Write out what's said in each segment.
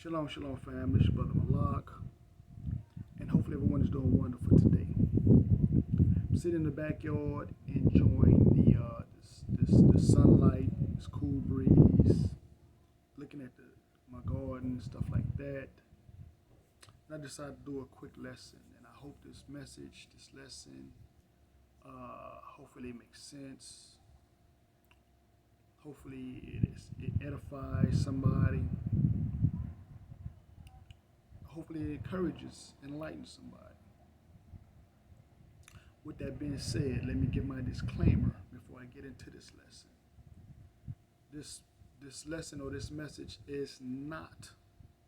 Shalom, shalom, fam. This is your brother Malak, and hopefully everyone is doing wonderful today. I'm sitting in the backyard, enjoying the sunlight, this cool breeze, looking at my garden and stuff like that. And I decided to do a quick lesson, and I hope this lesson, hopefully it makes sense. Hopefully it edifies somebody. Hopefully it encourages, enlightens somebody. With that being said, let me give my disclaimer before I get into this lesson. This lesson or this message is not,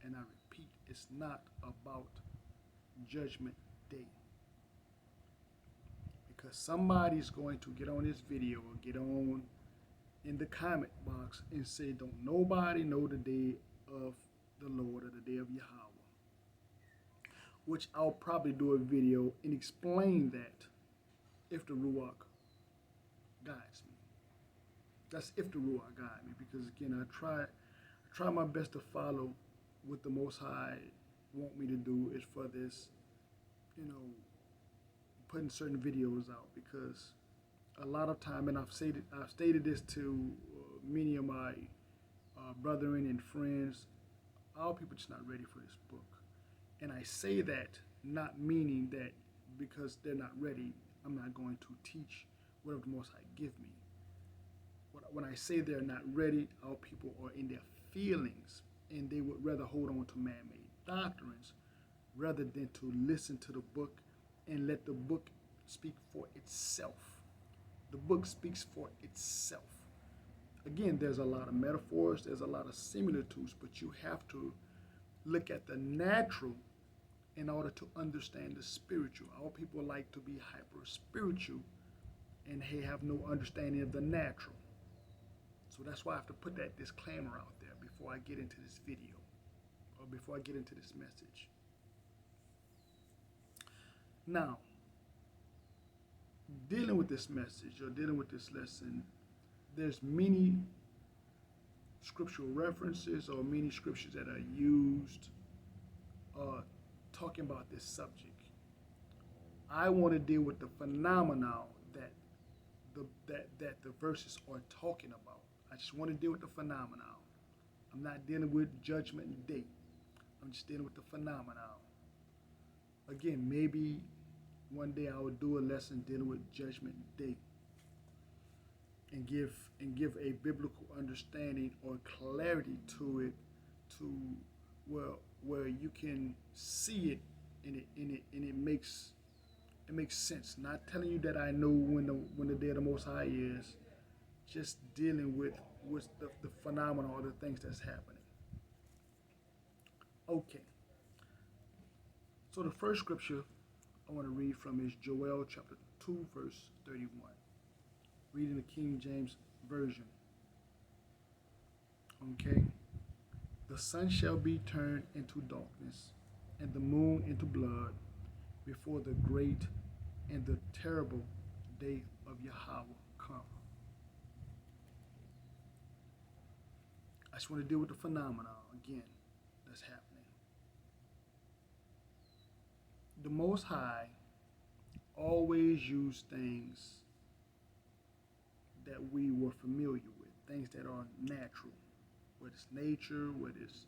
and I repeat, it's not about Judgment Day. Because somebody's going to get on this video or get on in the comment box and say, don't nobody know the day of the Lord or the day of Yahweh. Which I'll probably do a video and explain that if the Ruach guides me. That's if the Ruach guides me, because again, I try my best to follow what the Most High want me to do is for this, putting certain videos out, because a lot of time, and I've stated this to many of my brethren and friends, our people just not ready for this book. And I say that not meaning that because they're not ready, I'm not going to teach whatever the Most High give me. When I say they're not ready, our people are in their feelings, and they would rather hold on to man-made doctrines rather than to listen to the book and let the book speak for itself. The book speaks for itself. Again, there's a lot of metaphors, there's a lot of similitudes, but you have to look at the natural in order to understand the spiritual. Our people like to be hyper spiritual and they have no understanding of the natural. So that's why I have to put that disclaimer out there before I get into this video or before I get into this message. Now, dealing with this message or dealing with this lesson, there's many scriptural references or many scriptures that are used talking about this subject. I want to deal with the phenomenon that the verses are talking about. I just want to deal with the phenomenon. I'm not dealing with Judgment Day. I'm just dealing with the phenomenon. Again, maybe one day I will do a lesson dealing with Judgment Day and give a biblical understanding or clarity to it, to where you can see it and it makes sense. Not telling you that I know when the day of the Most High is, just dealing with the phenomena or the things that's happening. Okay. So the first scripture I want to read from is Joel chapter 2, verse 31. Reading the King James Version. Okay. The sun shall be turned into darkness, and the moon into blood, before the great and the terrible day of Yahweh come. I just want to deal with the phenomenon again that's happening. The Most High always used things that we were familiar with, things that are natural, whether it's nature, whether it's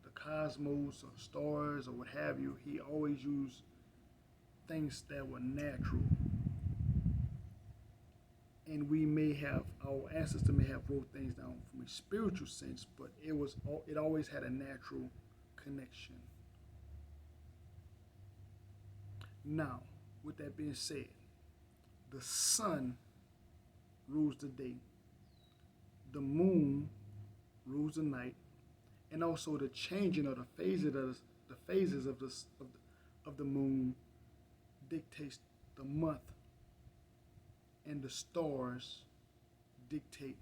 the cosmos or stars or what have you. He always used things that were natural. And we may have, our ancestors may have wrote things down from a spiritual sense, but it always had a natural connection. Now, with that being said, the sun rules the day, the moon rules the night, and also the changing of the phases of the moon dictates the month, and the stars dictate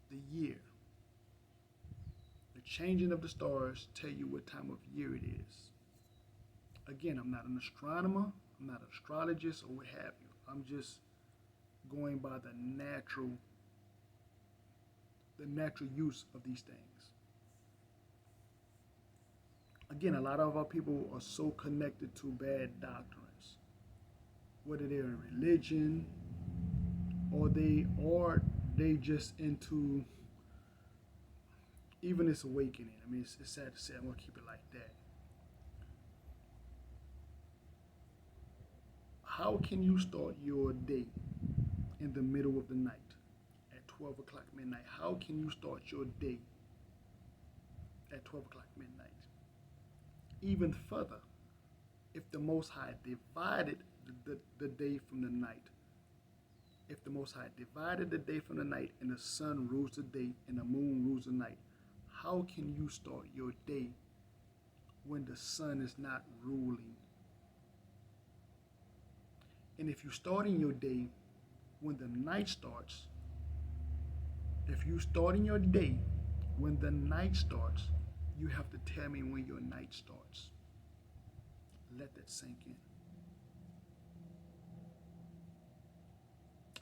the year. The changing of the stars tell you what time of year it is. Again, I'm not an astronomer, I'm not an astrologist or what have you. I'm just going by the natural use of these things. Again, a lot of our people are so connected to bad doctrines, whether they're in religion or they just into even this awakening. I mean, it's sad to say. I'm gonna keep it like that. How can you start your day in the middle of the night at 12 o'clock midnight? How can you start your day at 12 o'clock midnight? Even further, if the Most High divided the day from the night, if the Most High divided the day from the night and the sun rules the day and the moon rules the night, how can you start your day when the sun is not ruling? And if you're starting your day when the night starts, if you're starting your day when the night starts, you have to tell me when your night starts. Let that sink in.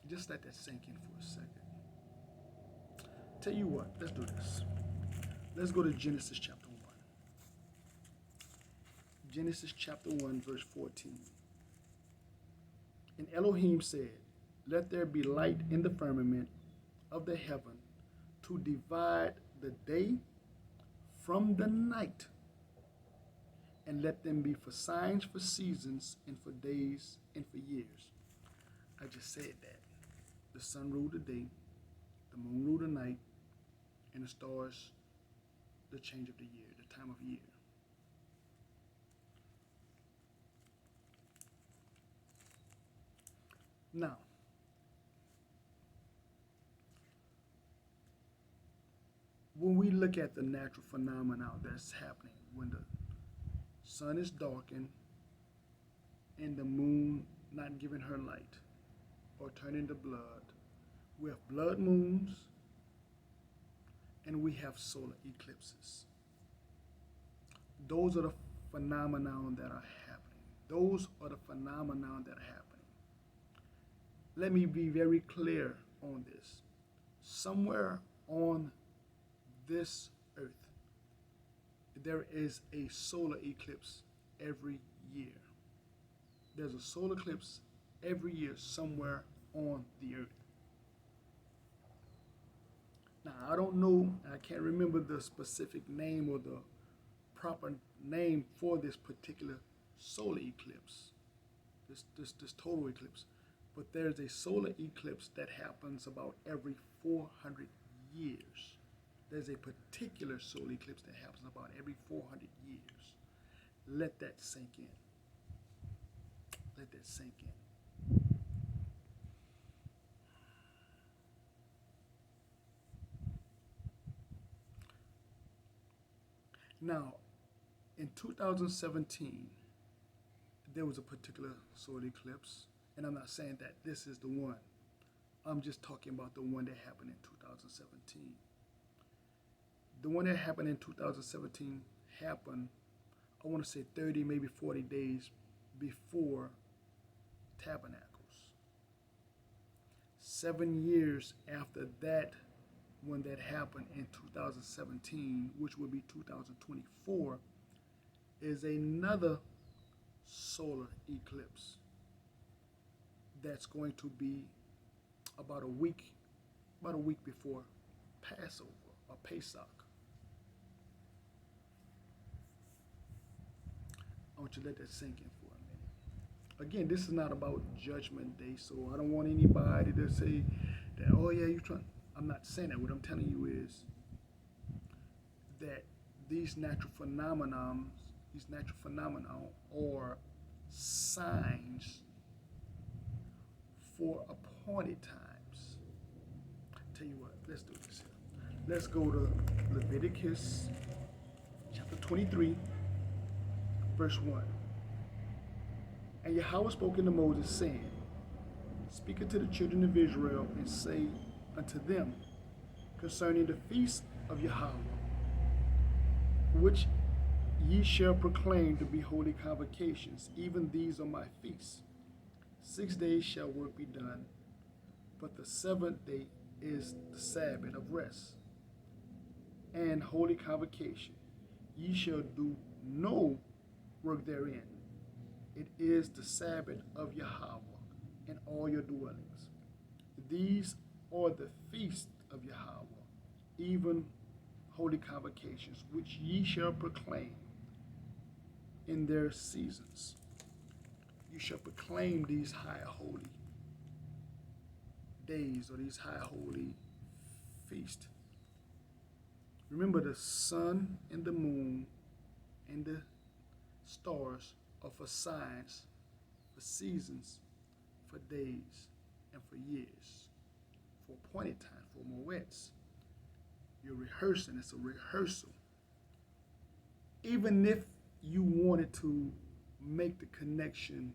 Just let that sink in for a second. Tell you what, let's do this. Let's go to Genesis chapter 1. Genesis chapter 1, verse 14. And Elohim said, let there be light in the firmament of the heaven to divide the day from the night, and let them be for signs, for seasons, and for days, and for years. I just said that. The sun ruled the day, the moon ruled the night, and the stars, the change of the year, the time of year. Now, when we look at the natural phenomena that's happening, when the sun is darkened and the moon not giving her light or turning to blood, we have blood moons and we have solar eclipses. Those are the phenomena that are happening. Those are the phenomena that are happening. Let me be very clear on this. Somewhere on this earth, there is a solar eclipse every year. There's a solar eclipse every year somewhere on the earth. Now, I don't know, I can't remember the specific name or the proper name for this particular solar eclipse, this total eclipse. But there's a solar eclipse that happens about every 400 years. There's a particular solar eclipse that happens about every 400 years. Let that sink in. Let that sink in. Now, in 2017, there was a particular solar eclipse, and I'm not saying that this is the one. I'm just talking about the one that happened in 2017. The one that happened in 2017 happened, I want to say 30, maybe 40 days before Tabernacles. 7 years after that, when that happened in 2017, which would be 2024, is another solar eclipse that's going to be about a week before Passover or Pesach. I want you to let that sink in for a minute. Again, this is not about Judgment Day, so I don't want anybody to say that, oh yeah, you're trying. I'm not saying that. What I'm telling you is that these natural phenomena are signs for appointed times. Tell you what, let's do this here. Let's go to Leviticus chapter 23, verse 1. And Yahweh spoke unto Moses, saying, Speak unto the children of Israel, and say unto them concerning the feast of Yahweh, which ye shall proclaim to be holy convocations. Even these are my feasts. 6 days shall work be done, but the seventh day is the Sabbath of rest and holy convocation. Ye shall do no work therein. It is the Sabbath of Yahweh in all your dwellings. These are the feasts of Yahweh, even holy convocations, which ye shall proclaim in their seasons. You shall proclaim these high holy days, or these high holy feasts. Remember, the sun and the moon and the stars are for signs, for seasons, for days, and for years, for appointed time, for moeds. You're rehearsing. It's a rehearsal. Even if you wanted to make the connection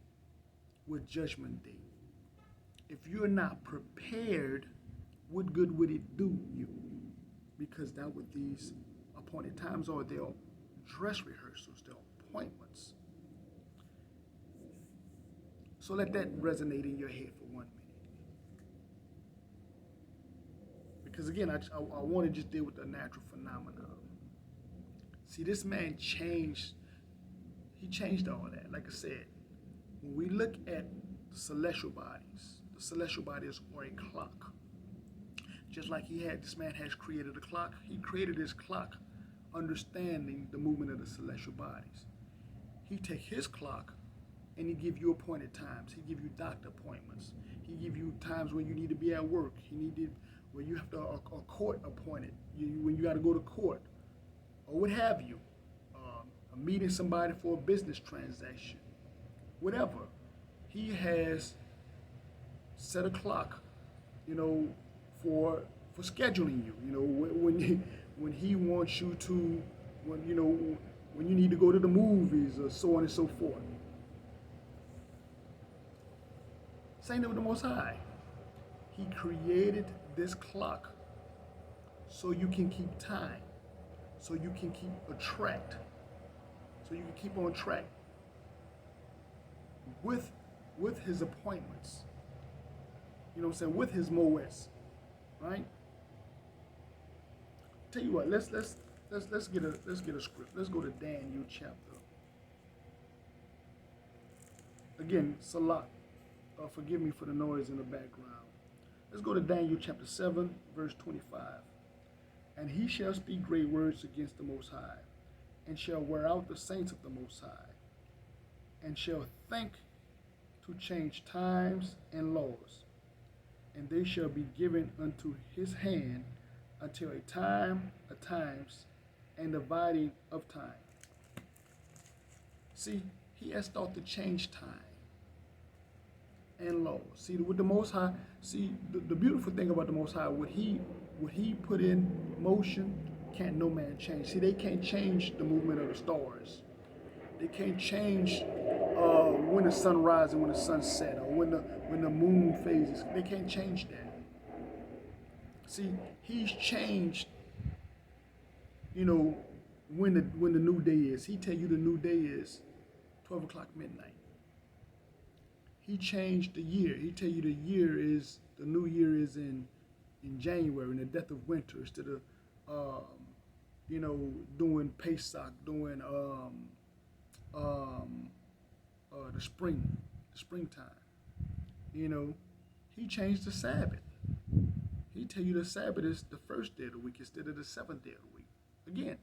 with Judgment Day, if you're not prepared, what good would it do you? Because that's what these appointed times are. They're dress rehearsals, they're appointments. So let that resonate in your head for 1 minute. Because again, I want to just deal with the natural phenomenon. See, this man changed, he changed all that. Like I said, when we look at the celestial bodies are a clock. Just like this man has created a clock, he created this clock understanding the movement of the celestial bodies. He take his clock and he give you appointed times. He give you doctor appointments. He give you times when you need to be at work. When you have to a court appointed, when you got to go to court, or what have you, meeting somebody for a business transaction, whatever. He has set a clock, for scheduling you. When he wants you to, when you need to go to the movies, or so on and so forth. Same thing with the Most High. He created this clock so you can keep time, so you can keep a track, so you can keep on track with his appointments. You know what I'm saying? With his moeds, right? Tell you what, let's get a script. Let's go to Daniel chapter. Again, Salat. Forgive me for the noise in the background. Let's go to Daniel chapter 7, verse 25. And he shall speak great words against the Most High, and shall wear out the saints of the Most High, and shall think to change times and laws, and they shall be given unto his hand until a time, a times, and dividing of time. See, he has thought to change time and laws. See, with the Most High, the beautiful thing about the Most High, what he put in motion, can't no man change. See, they can't change the movement of the stars. They can't change when the sun rises and when the sun sets, or when the moon phases. They can't change that. See, he's changed, when the new day is. He tell you the new day is 12 o'clock midnight. He changed the year. He tell you the new year is in January, in the death of winter, instead of doing Pesach, doing the springtime. He changed the Sabbath. He tell you the Sabbath is the first day of the week instead of the seventh day of the week. Again,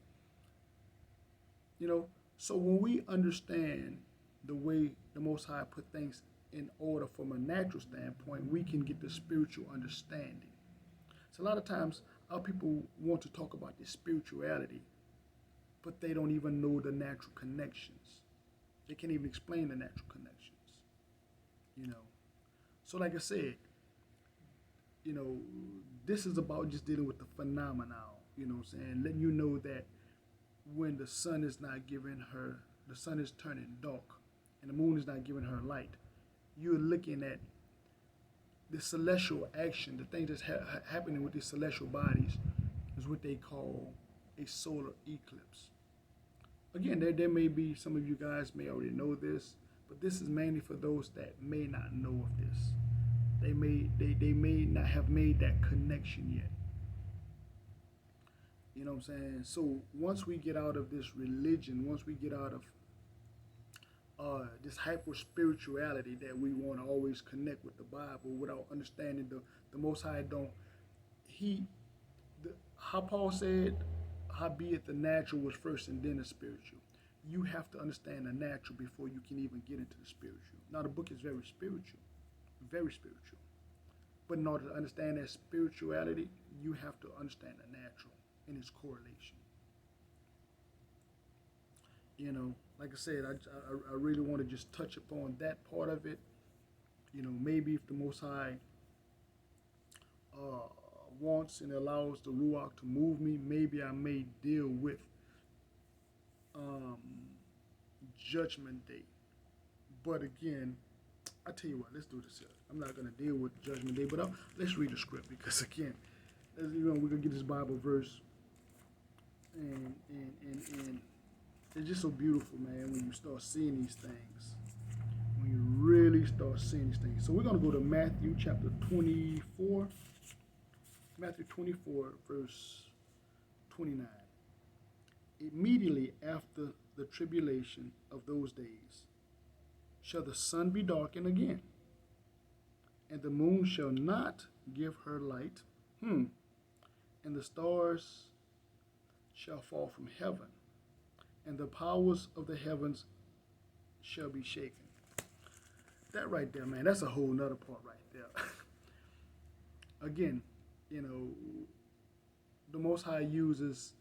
so when we understand the way the Most High put things in order from a natural standpoint, we can get the spiritual understanding. So a lot of times our people want to talk about this spirituality, but they don't even know the natural connections. They can't even explain the natural connections. So like I said, this is about just dealing with the phenomenon, letting you know that when the sun is turning dark and the moon is not giving her light, you're looking at the celestial action, the thing that's happening with these celestial bodies is what they call a solar eclipse. Again, there may be, some of you guys may already know this, but this is mainly for those that may not know of this. They may not have made that connection yet. You know what I'm saying? So once we get out of this religion, once we get out of this hyper spirituality that we want to always connect with the Bible without understanding the Most High don't he how Paul said, howbeit the natural was first and then the spiritual. You have to understand the natural before you can even get into the spiritual. Now the book is very spiritual, very spiritual. But in order to understand that spirituality, you have to understand the natural and its correlation. You know, like I said, I really want to just touch upon that part of it. You know, maybe if the Most High wants and allows the Ruach to move me, maybe I may deal with um, Judgment Day. But again, I tell you what, let's do this here. I'm not going to deal with Judgment Day, but let's read the script because again, we're going to get this Bible verse, and it's just so beautiful, man, when you start seeing these things. When you really start seeing these things. So we're going to go to Matthew chapter 24. Matthew 24, verse 29. Immediately after the tribulation of those days shall the sun be darkened again, and the moon shall not give her light, and the stars shall fall from heaven, and the powers of the heavens shall be shaken. That right there, man, that's a whole nother part right there. Again, you know, the Most High uses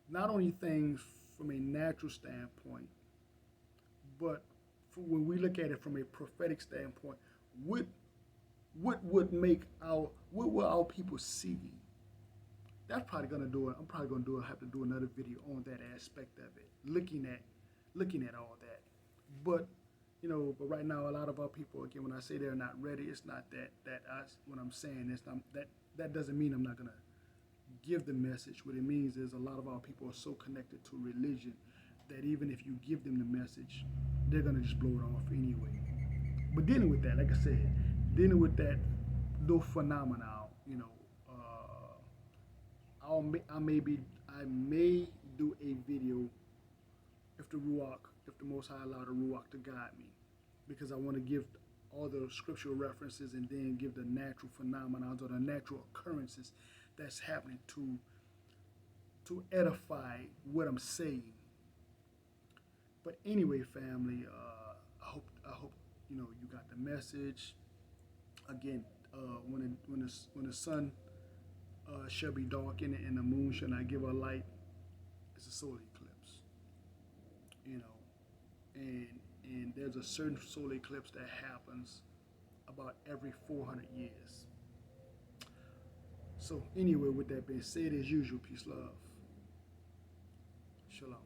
not only things from a natural standpoint, but when we look at it from a prophetic standpoint, what will our people see? That's probably gonna do it. I'm probably gonna have to do another video on that aspect of it, looking at all that. But you know, but right now a lot of our people, again, when I say they're not ready, it's not that when I'm saying it's not that doesn't mean I'm not gonna give the message. What it means is a lot of our people are so connected to religion that even if you give them the message, they're gonna just blow it off anyway. But dealing with that, like I said, dealing with that little phenomenon, you know, I may do a video if the Most High allow the Ruach to guide me, because I want to give all the scriptural references and then give the natural phenomena or the natural occurrences that's happening to edify what I'm saying. But anyway, family, I hope you know you got the message. Again, when the sun shall be darkened and the moon shall not give her light, it's a solar eclipse. You know, and there's a certain solar eclipse that happens about every 400 years. So anyway, with that being said, as usual, peace, love, shalom.